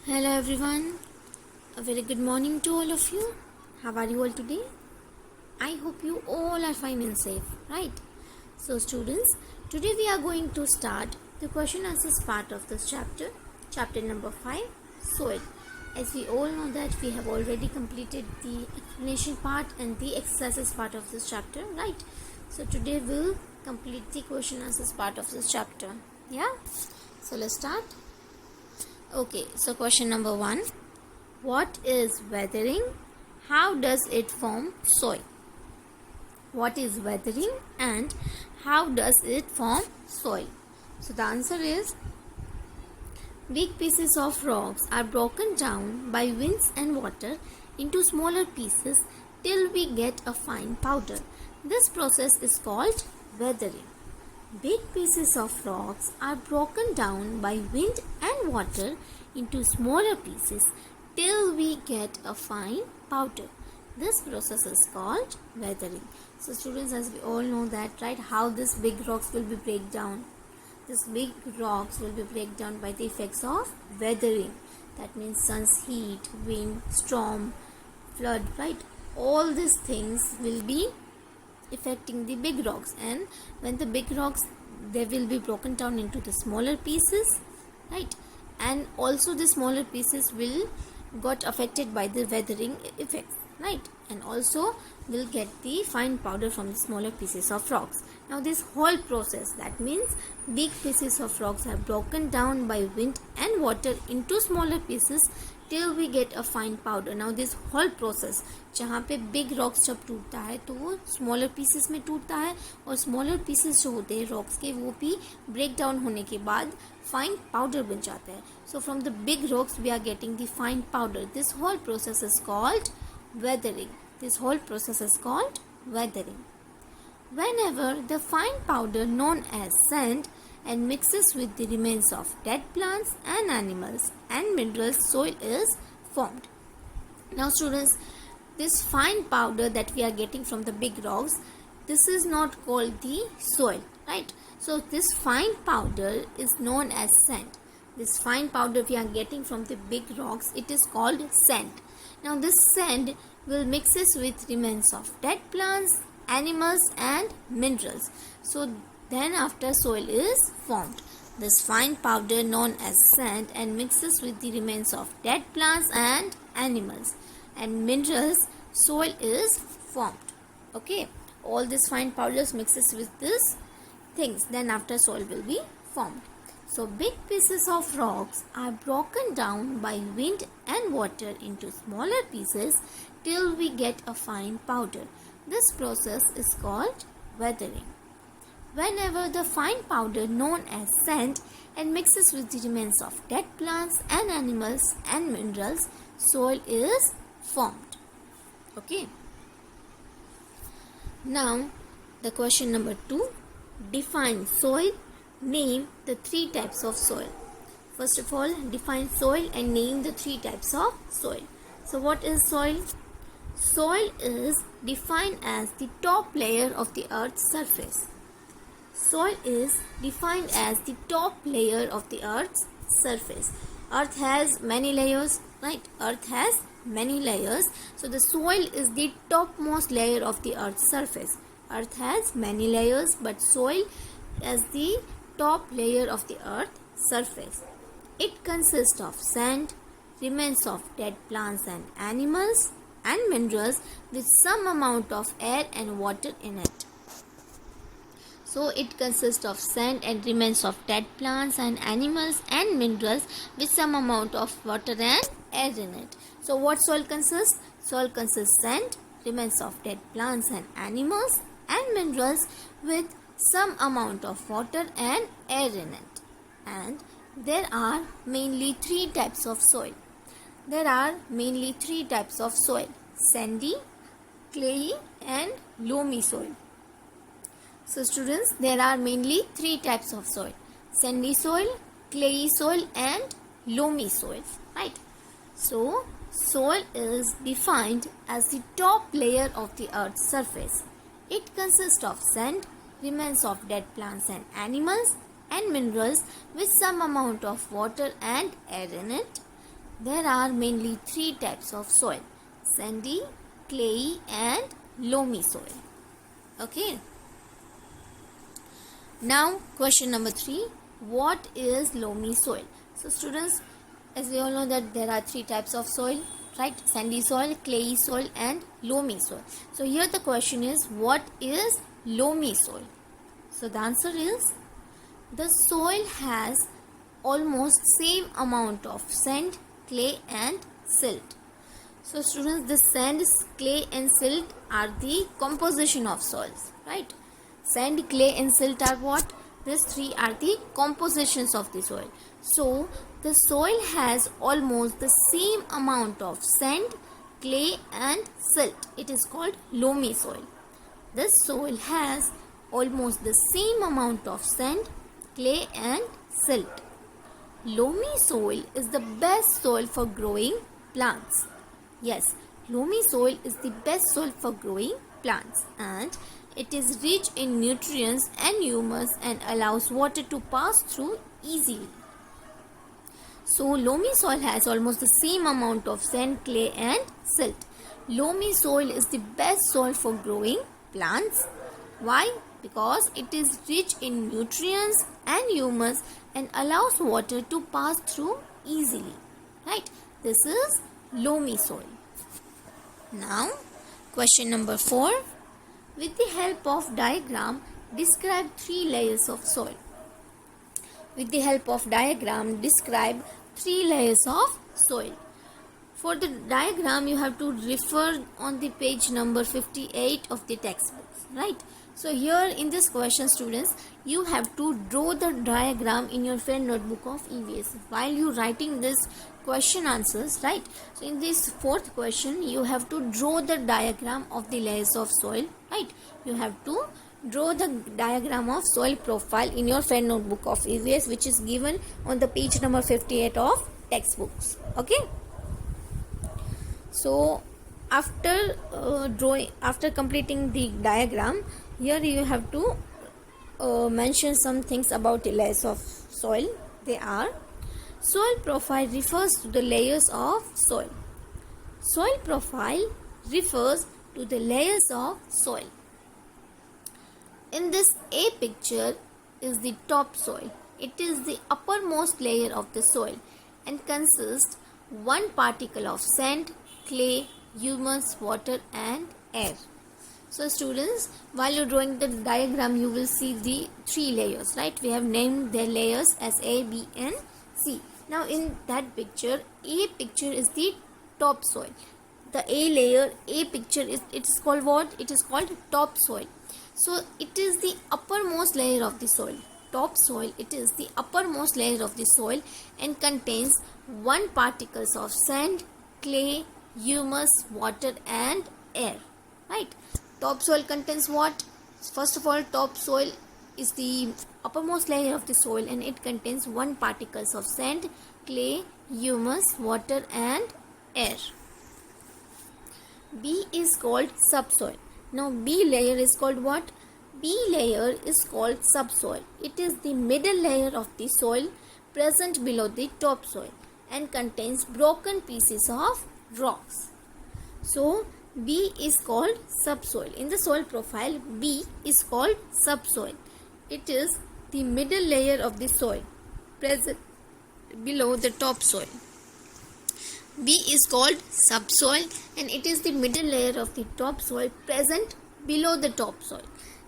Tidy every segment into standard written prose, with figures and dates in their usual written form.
Hello everyone, a very good morning to all of you. How are you all today? I hope you all are fine and safe, right? So students, today we are going to start the question answers part of this chapter number 5, soil. As we all know that we have already completed the explanation part and the exercises part of this chapter, right? So today we'll complete the question answers part of this chapter. Yeah? So let's start. Okay, so question number 1. What is weathering? How does it form soil? What is weathering and how does it form soil? So the answer is, big pieces of rocks are broken down by winds and water into smaller pieces till we get a fine powder. This process is called weathering. Big pieces of rocks are broken down by wind and water into smaller pieces till we get a fine powder. This process is called weathering. So students, as we all know that, right, how these big rocks will be break down. These big rocks will be break down by the effects of weathering. That means sun's heat, wind, storm, flood, right? All these things will be affecting the big rocks, and when the big rocks, they will be broken down into the smaller pieces, right? And also the smaller pieces will got affected by the weathering effects, right? And also will get the fine powder from the smaller pieces of rocks. Now this whole process, that means big pieces of rocks are broken down by wind and water into smaller pieces till we get a fine powder. Now this whole process, जहाँ पे big rocks जब टूटता है तो वो smaller pieces में टूटता है, और smaller pieces जो होते हैं rocks के, वो भी break down होने के बाद fine powder बन जाता है. So from the big rocks we are getting the fine powder. This whole process is called weathering. This whole process is called weathering. Whenever the fine powder known as sand and mixes with the remains of dead plants and animals and minerals, soil is formed. Now students, this fine powder that we are getting from the big rocks, this is not called the soil, right? So this fine powder is known as sand. This fine powder we are getting from the big rocks, it is called sand. Now this sand will mixes with remains of dead plants, animals and minerals. So then after soil is formed. This fine powder known as sand and mixes with the remains of dead plants and animals and minerals, soil is formed. Okay, all these fine powders mixes with these things, then after soil will be formed. So big pieces of rocks are broken down by wind and water into smaller pieces till we get a fine powder. This process is called weathering. Whenever the fine powder known as sand and mixes with the remains of dead plants and animals and minerals, soil is formed. Okay. Now the question number 2. Define soil. Name the 3 types of soil. First of all, define soil and name the 3 types of soil. So what is soil? Soil is defined as the top layer of the earth's surface. Soil is defined as the top layer of the earth's surface. Earth has many layers, right? Earth has many layers. So the soil is the topmost layer of the earth's surface. Earth has many layers, but soil is the top layer of the earth's surface. It consists of sand, remains of dead plants and animals, and minerals with some amount of air and water in it. So it consists of sand and remains of dead plants and animals and minerals with some amount of water and air in it. So what soil consists? Soil consists sand, remains of dead plants and animals and minerals with some amount of water and air in it. And there are mainly 3 types of soil. There are mainly 3 types of soil: sandy, clayey and loamy soil. So students, there are mainly 3 types of soil: sandy soil, clayey soil and loamy soil, right? So soil is defined as the top layer of the earth's surface. It consists of sand, remains of dead plants and animals and minerals with some amount of water and air in it. there are mainly three types of soil: sandy, clayey and loamy soil. Okay. Now question number 3, what is loamy soil? So students, as we all know that there are three types of soil, right? Sandy soil, clayey soil and loamy soil. So here the question is, what is loamy soil? So the answer is, the soil has almost same amount of sand, clay and silt. So students, the sand, clay and silt are the composition of soils, right? Sand, clay and silt are what? These three are the compositions of the soil. So the soil has almost the same amount of sand, clay and silt. It is called loamy soil. This soil has almost the same amount of sand, clay and silt. Loamy soil is the best soil for growing plants. Yes, loamy soil is the best soil for growing plants, and it is rich in nutrients and humus and allows water to pass through easily. So loamy soil has almost the same amount of sand, clay and silt. Loamy soil is the best soil for growing plants. Why? Because it is rich in nutrients and humus and allows water to pass through easily. Right? This is loamy soil. Now, question number 4. With the help of diagram, describe 3 layers of soil. With the help of diagram, describe 3 layers of soil. For the diagram, you have to refer on the page number 58 of the textbooks, right? So here in this question, students, you have to draw the diagram in your fair notebook of EVS while you writing this question answers, right? So in this 4th question, you have to draw the diagram of the layers of soil, right? You have to draw the diagram of soil profile in your fair notebook of EVS, which is given on the page number 58 of textbooks. Okay. So after after completing the diagram, here you have to mention some things about the layers of soil. They are: soil profile refers to the layers of soil. Soil profile refers to the layers of soil. In this A picture is the topsoil. It is the uppermost layer of the soil and consists one particle of sand, clay, humus, water and air. So students, while you're drawing the diagram, you will see the 3 layers, right? We have named their layers as A, B and C. Now in that picture, A picture is the topsoil. The A layer, A picture, it is called what? It is called topsoil. So it is the uppermost layer of the soil. Topsoil, it is the uppermost layer of the soil and contains one particles of sand, clay, humus, water and air. Right? Topsoil contains what? First of all, topsoil is the uppermost layer of the soil and it contains one particles of sand, clay, humus, water and air. B is called subsoil. Now B layer is called what? B layer is called subsoil. It is the middle layer of the soil present below the topsoil and contains broken pieces of rocks. So B is called subsoil. In the soil profile, B is called subsoil. It is the middle layer of the soil present below the topsoil. B is called subsoil and it is the middle layer of the topsoil present below the topsoil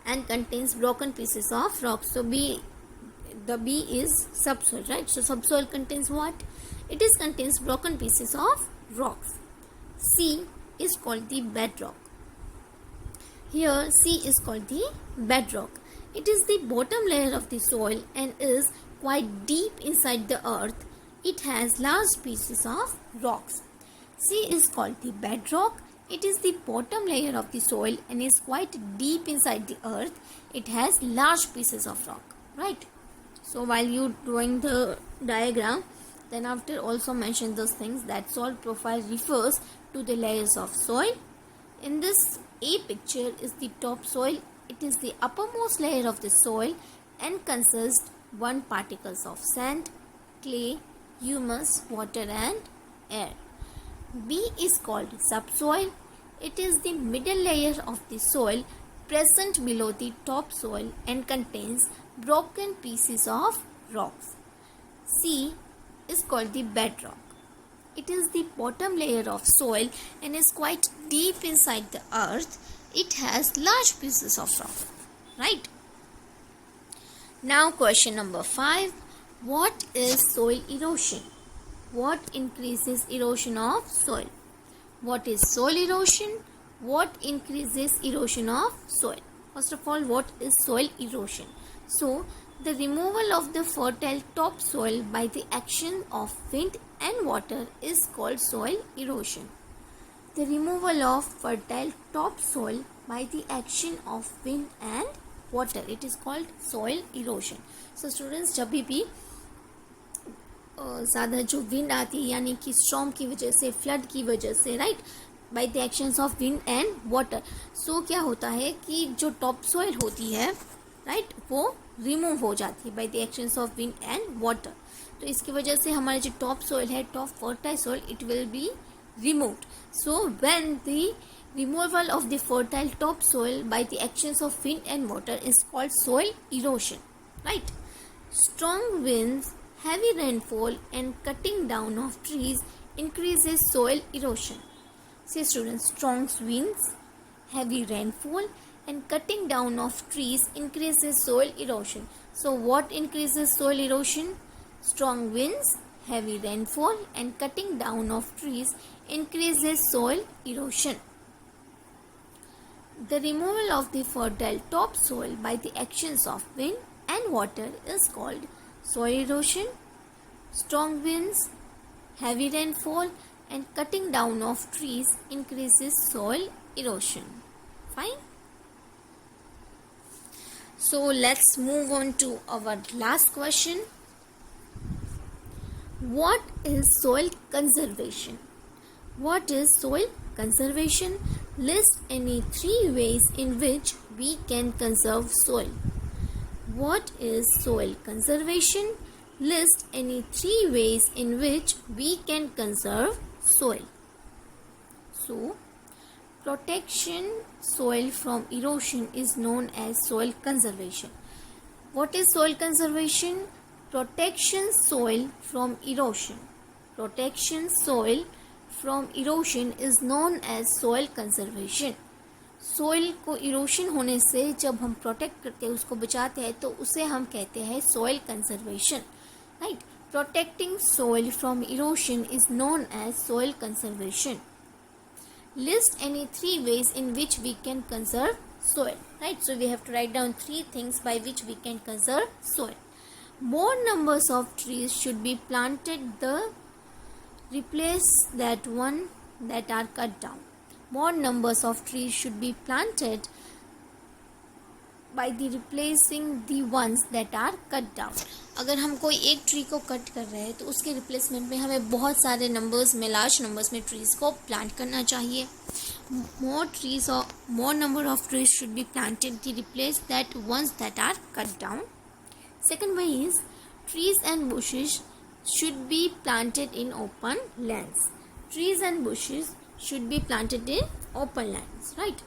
and contains broken pieces of rocks. So the B is subsoil, right? So subsoil contains what? It contains broken pieces of rocks. C is called the bedrock. Here C is called the bedrock. It is the bottom layer of the soil and is quite deep inside the earth. It has large pieces of rocks. C is called the bedrock. It is the bottom layer of the soil and is quite deep inside the earth. It has large pieces of rock, right? So while you drawing the diagram, then after also mention those things that soil profile refers to the layers of soil. In this A picture is the topsoil. It is the uppermost layer of the soil and consists one particles of sand, clay, humus, water and air. B is called subsoil. It is the middle layer of the soil present below the topsoil and contains broken pieces of rocks. C is called the bedrock. It is the bottom layer of soil and is quite deep inside the earth. It has large pieces of rock. Right? Now question number 5. What is soil erosion? What increases erosion of soil? What is soil erosion? What increases erosion of soil? First of all, what is soil erosion? So, the removal of the fertile topsoil by the action of wind and water is called soil erosion. The removal of fertile topsoil by the action of wind and water, it is called soil erosion. So students, जब भी ज़्यादा जो wind आती है यानी कि storm की वजह से, फ्लड की वजह से, right, by the actions of wind and water, so क्या होता है कि जो टॉप सॉइल होती है, राइट, वो रिमूव हो जाती है bye the actions of wind and water. तो इसकी वजह से हमारे जो टॉप सॉइल है, top fertile soil, it will be removed. So when the removal of the fertile topsoil by the actions of wind and water is called soil erosion, right? Strong winds, heavy rainfall and cutting down of trees increases soil erosion. Say students, strong winds, heavy rainfall and cutting down of trees increases soil erosion. So what increases soil erosion? Strong winds, heavy rainfall and cutting down of trees increases soil erosion. The removal of the fertile topsoil by the actions of wind and water is called soil erosion. Strong winds, heavy rainfall and cutting down of trees increases soil erosion. Fine. So let's move on to our last question. What is soil conservation? What is soil conservation? List any 3 ways in which we can conserve soil. What is soil conservation? List any 3 ways in which we can conserve soil. So, protection soil from erosion is known as soil conservation. What is soil conservation? Protection soil from erosion. Protection soil from erosion is known as soil conservation. Soil को erosion होने से जब हम protect करते हैं, उसको बचाते हैं, तो उसे हम कहते हैं soil conservation, right. Protecting soil from erosion is known as soil conservation. List any 3 ways in which we can conserve soil, right? So we have to write down 3 things by which we can conserve soil. More numbers of trees should be planted to replace that one that are cut down. More numbers of trees should be planted by the replacing the ones that are cut down. अगर हम कोई एक tree को cut कर रहे हैं तो उसके रिप्लेसमेंट में हमें बहुत सारे नंबर्स में, लार्ज नंबर्स में ट्रीज को प्लांट करना चाहिए. More number of trees should be planted to replace that ones that are cut down. Second way is trees and bushes should be planted in open lands. Trees and bushes should be planted in open lands, right?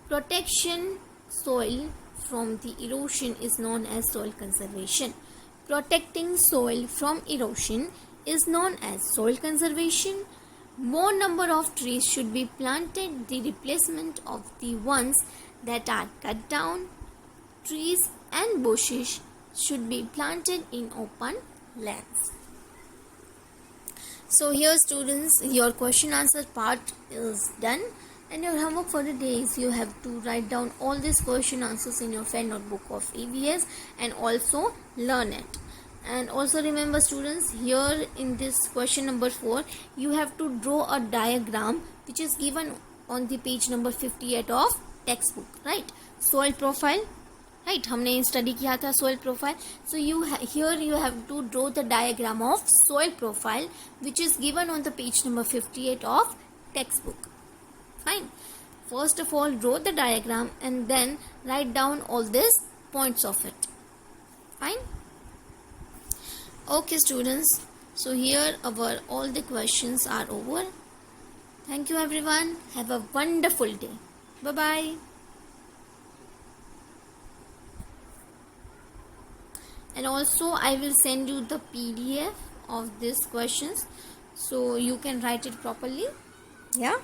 Protection soil from the erosion is known as soil conservation. Protecting soil from erosion is known as soil conservation. More number of trees should be planted, the replacement of the ones that are cut down. Trees and bushes should be planted in open lands. So here students, your question answer part is done, and your homework for the day is you have to write down all these question answers in your fair notebook of EVS and also learn it. And also remember students, here in this question number 4 you have to draw a diagram which is given on the page number 58 of textbook, right? Soil profile, right, हमने study किया था soil profile. So here you have to draw the diagram of soil profile which is given on the page number 58 of textbook. Fine. First of all, draw the diagram and then write down all these points of it. Fine. Okay students, So here our all the questions are over. Thank you everyone. Have a wonderful day. Bye bye. And also I will send you the PDF of these questions so you can write it properly. Yeah.